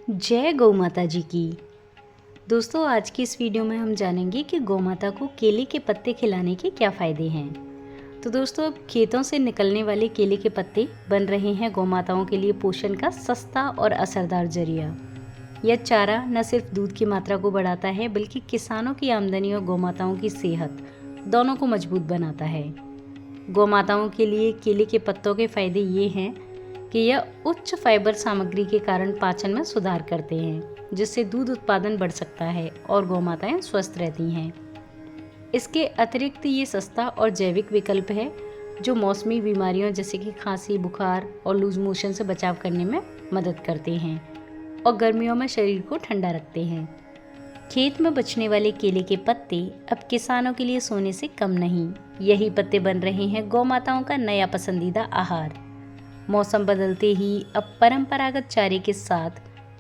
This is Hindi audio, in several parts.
जय गौ माता जी की। दोस्तों, आज की इस वीडियो में हम जानेंगे कि गौ माता को केले के पत्ते खिलाने के क्या फ़ायदे हैं। तो दोस्तों, अब खेतों से निकलने वाले केले के पत्ते बन रहे हैं गौ माताओं के लिए पोषण का सस्ता और असरदार जरिया। यह चारा न सिर्फ दूध की मात्रा को बढ़ाता है बल्कि किसानों की आमदनी और गौ माताओं की सेहत दोनों को मजबूत बनाता है। गौ माताओं के लिए केले के पत्तों के फायदे ये हैं कि यह उच्च फाइबर सामग्री के कारण पाचन में सुधार करते हैं, जिससे दूध उत्पादन बढ़ सकता है और गौ माताएं स्वस्थ रहती हैं। इसके अतिरिक्त ये सस्ता और जैविक विकल्प है जो मौसमी बीमारियों जैसे कि खांसी, बुखार और लूज मोशन से बचाव करने में मदद करते हैं और गर्मियों में शरीर को ठंडा रखते हैं। खेत में बचने वाले केले के पत्ते अब किसानों के लिए सोने से कम नहीं, यही पत्ते बन रहे हैं गौ माताओं का नया पसंदीदा आहार। मौसम बदलते ही अब परंपरागत चारे के साथ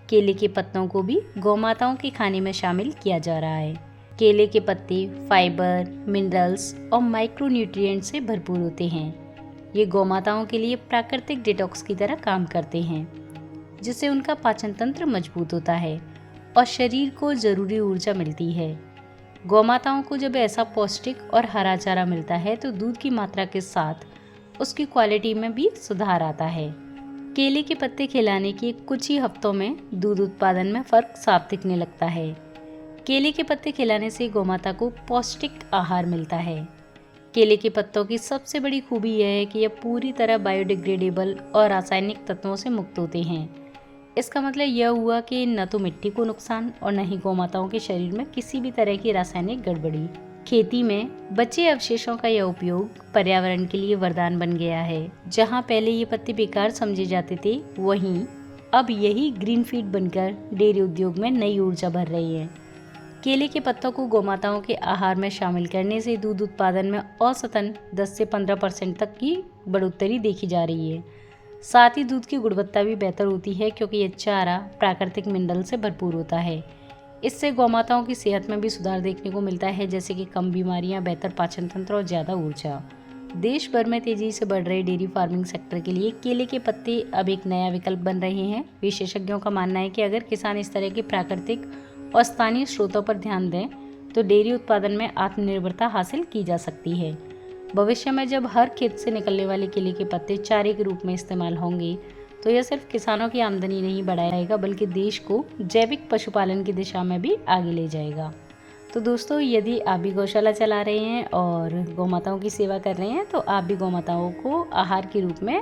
केले के पत्तों को भी गौ माताओं के खाने में शामिल किया जा रहा है। केले के पत्ते फाइबर, मिनरल्स और माइक्रोन्यूट्रिएंट से भरपूर होते हैं। ये गौ माताओं के लिए प्राकृतिक डिटॉक्स की तरह काम करते हैं, जिससे उनका पाचन तंत्र मजबूत होता है और शरीर को जरूरी ऊर्जा मिलती है। गौ माताओं को जब ऐसा पौष्टिक और हरा चारा मिलता है तो दूध की मात्रा के साथ उसकी क्वालिटी में भी सुधार आता है। केले के पत्ते खिलाने के कुछ ही हफ्तों में दूध उत्पादन में फर्क साफ दिखने लगता है। केले के पत्ते खिलाने से गौमाता को पौष्टिक आहार मिलता है। केले के पत्तों की सबसे बड़ी खूबी यह है कि यह पूरी तरह बायोडिग्रेडेबल और रासायनिक तत्वों से मुक्त होते हैं। इसका मतलब यह हुआ कि न तो मिट्टी को नुकसान और न ही गौमाताओं के शरीर में किसी भी तरह की रासायनिक गड़बड़ी। खेती में बचे अवशेषों का यह उपयोग पर्यावरण के लिए वरदान बन गया है। जहां पहले ये पत्ते बेकार समझे जाते थे, वहीं अब यही ग्रीन फीड बनकर डेयरी उद्योग में नई ऊर्जा भर रही है। केले के पत्तों को गौमाताओं के आहार में शामिल करने से दूध उत्पादन में औसतन 10 से 15% तक की बढ़ोतरी देखी जा रही है। साथ ही दूध की गुणवत्ता भी बेहतर होती है क्योंकि यह चारा प्राकृतिक मिनरल से भरपूर होता है। इससे गौमाताओं की सेहत में भी सुधार देखने को मिलता है, जैसे कि कम बीमारियां, बेहतर पाचन तंत्र और ज़्यादा ऊर्जा। देश भर में तेजी से बढ़ रहे डेयरी फार्मिंग सेक्टर के लिए केले के पत्ते अब एक नया विकल्प बन रहे हैं। विशेषज्ञों का मानना है कि अगर किसान इस तरह के प्राकृतिक और स्थानीय स्रोतों पर ध्यान दें तो डेयरी उत्पादन में आत्मनिर्भरता हासिल की जा सकती है। भविष्य में जब हर खेत से निकलने वाले केले के पत्ते चारे के रूप में इस्तेमाल होंगे तो यह सिर्फ किसानों की आमदनी नहीं बढ़ाएगा बल्कि देश को जैविक पशुपालन की दिशा में भी आगे ले जाएगा। तो दोस्तों, यदि आप भी गौशाला चला रहे हैं और गौमाताओं की सेवा कर रहे हैं तो आप भी गौमाताओं को आहार के रूप में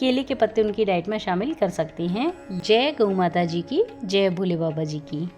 केले के पत्ते उनकी डाइट में शामिल कर सकते हैं। जय गौ माता जी की, जय भोले बाबा जी की।